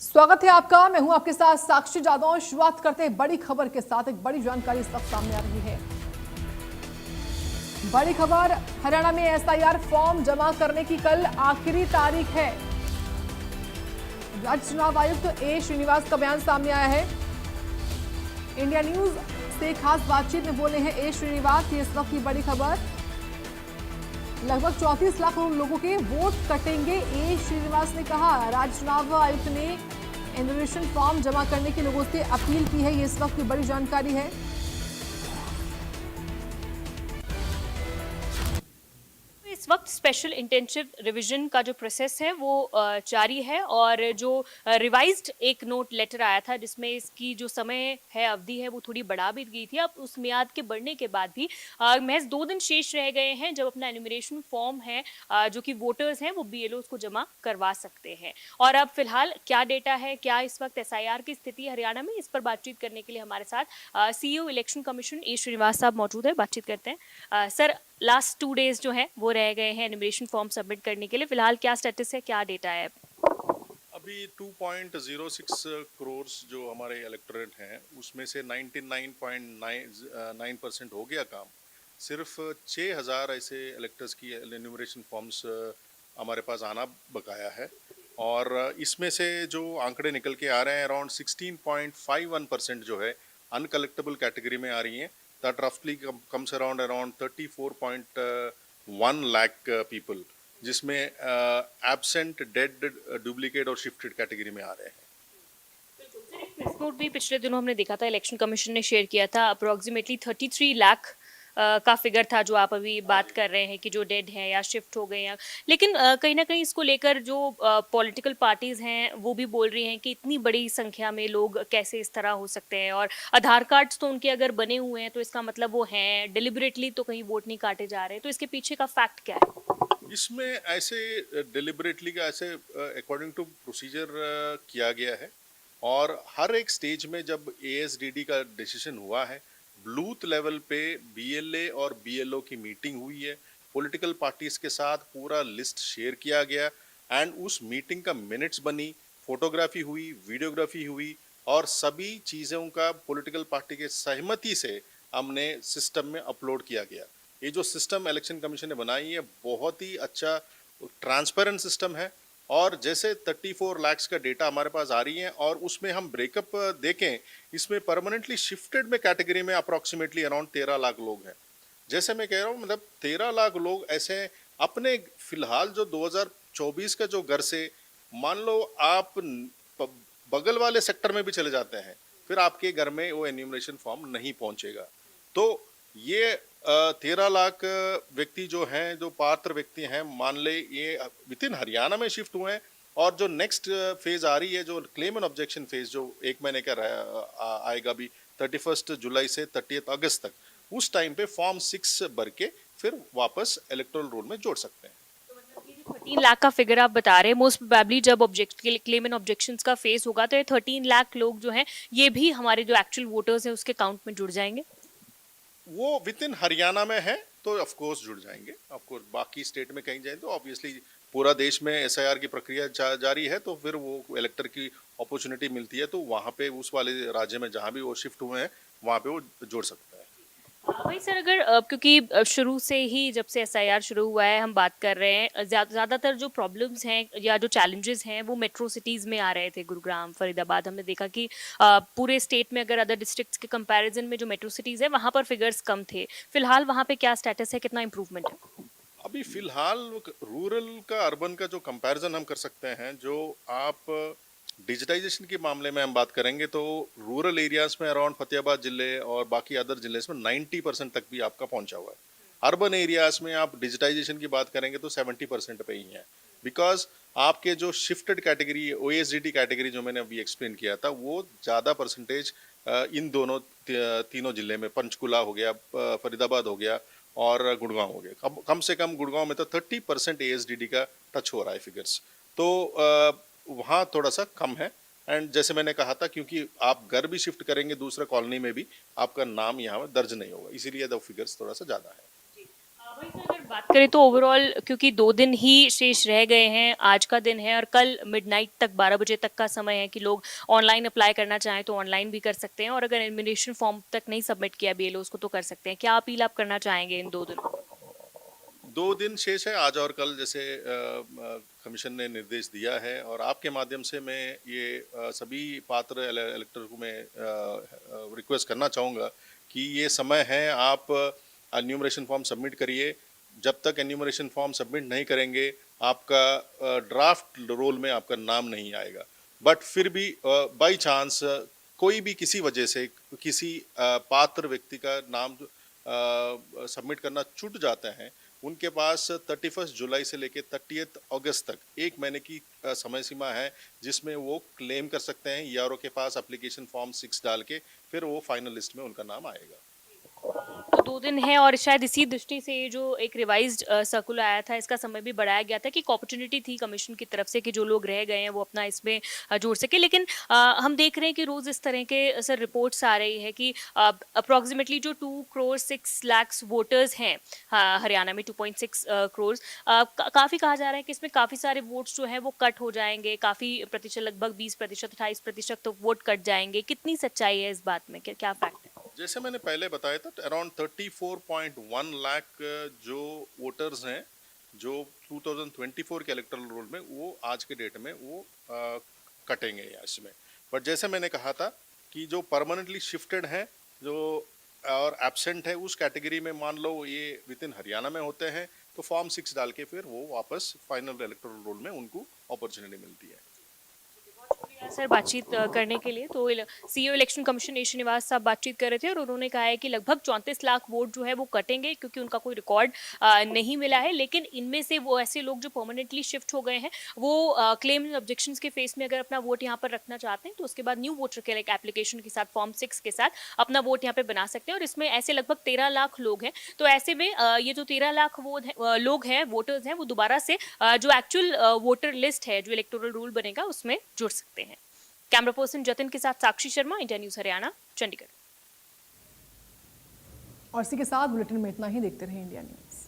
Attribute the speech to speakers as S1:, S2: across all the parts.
S1: स्वागत है आपका। मैं हूं आपके साथ साक्षी जादव। शुरुआत करते हैं बड़ी खबर के साथ। एक बड़ी जानकारी इस वक्त सामने आ रही है। बड़ी खबर, हरियाणा में एसआईआर फॉर्म जमा करने की कल आखिरी तारीख है। राज्य चुनाव आयुक्त ए श्रीनिवास का बयान सामने आया है। इंडिया न्यूज से खास बातचीत में बोले हैं ए श्रीनिवास। ये इस वक्त की बड़ी खबर। लगभग 34 लाख लोगों के वोट कटेंगे, ए श्रीनिवास ने कहा। राज्य चुनाव आयुक्त ने एनुमरेशन फॉर्म जमा करने के लोगों से अपील की है। ये इस वक्त की बड़ी जानकारी है।
S2: इस वक्त स्पेशल इंटेंसिव रिवीजन का जो प्रोसेस है वो जारी है और जो रिवाइज्ड एक नोट लेटर आया था जिसमें इसकी जो समय है अवधि है वो थोड़ी बढ़ा भी गई थी। अब उस मियाद के बढ़ने के बाद भी महज 2 दिन शेष रह गए हैं जब अपना एनुमरेशन फॉर्म है जो कि वोटर्स हैं वो बीएलओ को जमा करवा सकते हैं। और अब फिलहाल क्या डेटा है, क्या इस वक्त एसआईआर की स्थिति हरियाणा में, इस पर बातचीत करने के लिए हमारे साथ सीईओ इलेक्शन कमीशन ए श्रीनिवास साहब मौजूद है। बातचीत करते हैं। सर, लास्ट 2 डेज जो है वो रह गए हैं एनुमरेशन फॉर्म सबमिट करने के लिए। फिलहाल क्या स्टेटस है, क्या डेटा है?
S3: अभी 2.06 करोड़ जो हमारे इलेक्टोरेट हैं उसमें से 99.9% हो गया काम। सिर्फ 6,000 ऐसे इलेक्टर्स की एन्यूमरेशन फॉर्म्स हमारे पास आना बकाया है और इसमें से जो आंकड़े निकल के आ रहे हैं अराउंड 16.51% जो है अनकलेक्टेबल कैटेगरी में आ रही हैं। दैट रफली कम्स अराउंड 34.1 लाख पीपल, जिसमें एब्सेंट, डेड, डुप्लीकेट और शिफ्टेड कैटेगरी में आ रहे हैं।
S2: प्रेस नोट भी पिछले दिनों हमने देखा था, इलेक्शन कमीशन ने शेयर किया था। अप्रोक्सीमेटली 33 लाख का फिगर था जो आप अभी बात कर रहे हैं कि जो डेड हैं या शिफ्ट हो गए हैं। लेकिन कहीं ना कहीं इसको लेकर जो पॉलिटिकल पार्टीज हैं वो भी बोल रही हैं कि इतनी बड़ी संख्या में लोग कैसे इस तरह हो सकते हैं, और आधार कार्ड्स तो उनके अगर बने हुए हैं तो इसका मतलब वो हैं, डिलिबरेटली तो कहीं वोट नहीं काटे जा रहे। तो इसके पीछे का फैक्ट क्या है?
S3: इसमें ऐसे डिलिबरेटली का ऐसे अकॉर्डिंग टू प्रोसीजर किया गया है और हर एक स्टेज में जब एएसडीडी का डिसीजन हुआ है, बूथ लेवल पे बीएलए और बीएलओ की मीटिंग हुई है, पॉलिटिकल पार्टीज के साथ पूरा लिस्ट शेयर किया गया एंड उस मीटिंग का मिनट्स बनी, फोटोग्राफी हुई, वीडियोग्राफी हुई और सभी चीज़ों का पॉलिटिकल पार्टी के सहमति से हमने सिस्टम में अपलोड किया गया। ये जो सिस्टम इलेक्शन कमीशन ने बनाई है बहुत ही अच्छा ट्रांसपेरेंट सिस्टम है और जैसे 34 लाख का डेटा हमारे पास आ रही है और उसमें हम ब्रेकअप देखें, इसमें परमानेंटली शिफ्टेड में कैटेगरी में अप्रॉक्सीमेटली अराउंड 13 लाख लोग हैं। जैसे मैं कह रहा हूँ, मतलब 13 लाख लोग ऐसे अपने फिलहाल जो 2024 का जो घर से मान लो आप बगल वाले सेक्टर में भी चले जाते हैं, फिर आपके घर में वो एन्यूमरेशन फॉर्म नहीं पहुंचेगा। तो ये 13 लाख व्यक्ति जो हैं, जो पात्र व्यक्ति हैं, मान ले ये विद इन हरियाणा में शिफ्ट हुए हैं और जो नेक्स्ट फेज आ रही है, जो क्लेम एंड ऑब्जेक्शन फेज जो 1 महीने का आएगा भी 31 जुलाई से 30 अगस्त तक, उस टाइम पे फॉर्म 6 भर के फिर वापस इलेक्टोरल रोल में जोड़ सकते हैं।
S2: 13 लाख का फिगर आप बता रहे हैं, मोस्ट प्रोबेबली जब क्लेम एंड ऑब्जेक्शंस का फेज होगा तो ये 13 लाख लोग जो हैं ये भी हमारे जो एक्चुअल वोटर्स हैं उसके काउंट में जुड़ जाएंगे।
S3: वो विद इन हरियाणा में है तो ऑफ कोर्स जुड़ जाएंगे। ऑफ कोर्स बाकी स्टेट में कहीं जाए तो ऑब्वियसली पूरा देश में एसआईआर की प्रक्रिया जारी है, तो फिर वो इलेक्टर की अपॉर्चुनिटी मिलती है तो वहाँ पे उस वाले राज्य में जहाँ भी वो शिफ्ट हुए हैं वहाँ पे वो जोड़ सकता है।
S2: वही सर, अगर क्योंकि शुरू से ही जब से एसआईआर शुरू हुआ है हम बात कर रहे हैं, ज़्यादातर जो प्रॉब्लम्स हैं या जो चैलेंजेस हैं वो मेट्रो सिटीज़ में आ रहे थे। गुरुग्राम, फरीदाबाद, हमने देखा कि पूरे स्टेट में अगर अदर डिस्ट्रिक्ट्स के कंपैरिजन में जो मेट्रो सिटीज़ है वहाँ पर फिगर्स कम थे। फिलहाल वहाँ पे क्या स्टेटस है, कितना इम्प्रूवमेंट है?
S3: अभी फिलहाल रूरल का अर्बन का जो कंपैरिजन हम कर सकते हैं, जो आप डिजिटाइजेशन के मामले में हम बात करेंगे तो रूरल एरियाज में अराउंड फतेहाबाद जिले और बाकी अदर जिले में 90% तक भी आपका पहुंचा हुआ है। अर्बन एरियाज में आप डिजिटाइजेशन की बात करेंगे तो 70% पे ही है, बिकॉज आपके जो शिफ्टेड कैटेगरी ओएसडीटी कैटेगरी जो मैंने अभी एक्सप्लेन किया था वो ज़्यादा परसेंटेज इन दोनों तीनों जिले में, पंचकुला हो गया, फरीदाबाद हो गया और गुड़गांव हो गया। कम से कम गुड़गांव में तो 30% एएसडीडी का टच हो रहा है फिगर्स, तो वहाँ थोड़ा सा कम है। एंड जैसे मैंने कहा था, क्योंकि आप घर भी शिफ्ट करेंगे दूसरे कॉलोनी में भी आपका नाम यहाँ दर्ज नहीं होगा, इसीलिए द फिगर्स थोड़ा सा ज़्यादा है।
S2: वही सर, अगर बात करें तो ओवरऑल क्योंकि 2 दिन ही शेष रह गए हैं, आज का दिन है और कल मिडनाइट तक 12 बजे तक का समय है कि लोग ऑनलाइन अप्लाई करना चाहें तो ऑनलाइन भी कर सकते हैं और अगर एडमिशन फॉर्म तक नहीं सबमिट किया बीएलओ को तो कर सकते हैं। क्या अपील आप करना चाहेंगे इन 2 दिनों में?
S3: 2 दिन शेष है, आज और कल, जैसे कमीशन ने निर्देश दिया है और आपके माध्यम से मैं ये सभी पात्र इलेक्टर को मैं रिक्वेस्ट करना चाहूँगा कि ये समय है, आप एन्यूमरेशन फॉर्म सबमिट करिए। जब तक एन्यूमरेशन फॉर्म सबमिट नहीं करेंगे, आपका ड्राफ्ट रोल में आपका नाम नहीं आएगा। बट फिर भी बाई चांस कोई भी किसी वजह से किसी पात्र व्यक्ति का नाम सबमिट करना छूट जाता है, उनके पास 31 जुलाई से लेकर 30 अगस्त तक 1 महीने की समय सीमा है जिसमें वो क्लेम कर सकते हैं ईआरओ के पास एप्लीकेशन फॉर्म 6 डाल के, फिर वो फाइनल लिस्ट में उनका नाम आएगा।
S2: तो 2 दिन है और शायद इसी दृष्टि से ये जो एक रिवाइज्ड सर्कुलर आया था इसका समय भी बढ़ाया गया था कि एक अपॉर्चुनिटी थी कमीशन की तरफ से कि जो लोग रह गए हैं वो अपना इसमें जोड़ सके। लेकिन हम देख रहे हैं कि रोज इस तरह के सर रिपोर्ट्स आ रही है कि अप्रोक्सीमेटली जो 2 करोड़ 6 लाख वोटर्स हैं हरियाणा में 2.6 करोड़, काफी कहा जा रहा है कि इसमें काफी सारे वोट्स जो है वो कट हो जाएंगे, काफी प्रतिशत लगभग 20% 28% तो वोट कट जाएंगे। कितनी सच्चाई है इस बात में, क्या फैक्ट है?
S3: जैसे मैंने पहले बताया था, अराउंड 34.1 लाख जो वोटर्स हैं जो 2024 के इलेक्टोरल रोल में, वो आज के डेट में वो कटेंगे इसमें। बट जैसे मैंने कहा था कि जो परमानेंटली शिफ्टेड हैं जो और एब्सेंट है, उस कैटेगरी में मान लो ये विद इन हरियाणा में होते हैं तो फॉर्म 6 डाल के फिर वो वापस फाइनल इलेक्टोरल रोल में उनको अपॉर्चुनिटी मिलती है।
S2: सर बातचीत करने के लिए तो सीईओ इलेक्शन कमीशन ए श्रीनिवास साहब बातचीत कर रहे थे और उन्होंने कहा है कि लगभग 34 लाख वोट जो है वो कटेंगे क्योंकि उनका कोई रिकॉर्ड नहीं मिला है। लेकिन इनमें से वो ऐसे लोग जो परमानेंटली शिफ्ट हो गए हैं वो क्लेम ऑब्जेक्शन के फेस में अगर अपना वोट यहाँ पर रखना चाहते हैं तो उसके बाद न्यू वोटर के एप्लीकेशन के साथ फॉर्म 6 के साथ अपना वोट यहाँ पे बना सकते हैं और इसमें ऐसे लगभग 13 लाख लोग हैं। तो ऐसे में ये जो 13 लाख लोग हैं वोटर्स हैं वो दोबारा से जो एक्चुअल वोटर लिस्ट है जो इलेक्टोरल रूल बनेगा उसमें जुड़ सकते हैं। कैमरा पर्सन जतिन के साथ साक्षी शर्मा, इंडिया न्यूज हरियाणा, चंडीगढ़।
S1: और इसी के साथ बुलेटिन में इतना ही। देखते रहे इंडिया न्यूज।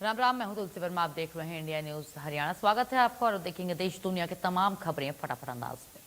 S4: राम राम, मैं हूं तुलसी वर्मा, आप देख रहे हैं इंडिया न्यूज हरियाणा। स्वागत है आपका और देखेंगे देश दुनिया के तमाम खबरें फटाफट अंदाज में।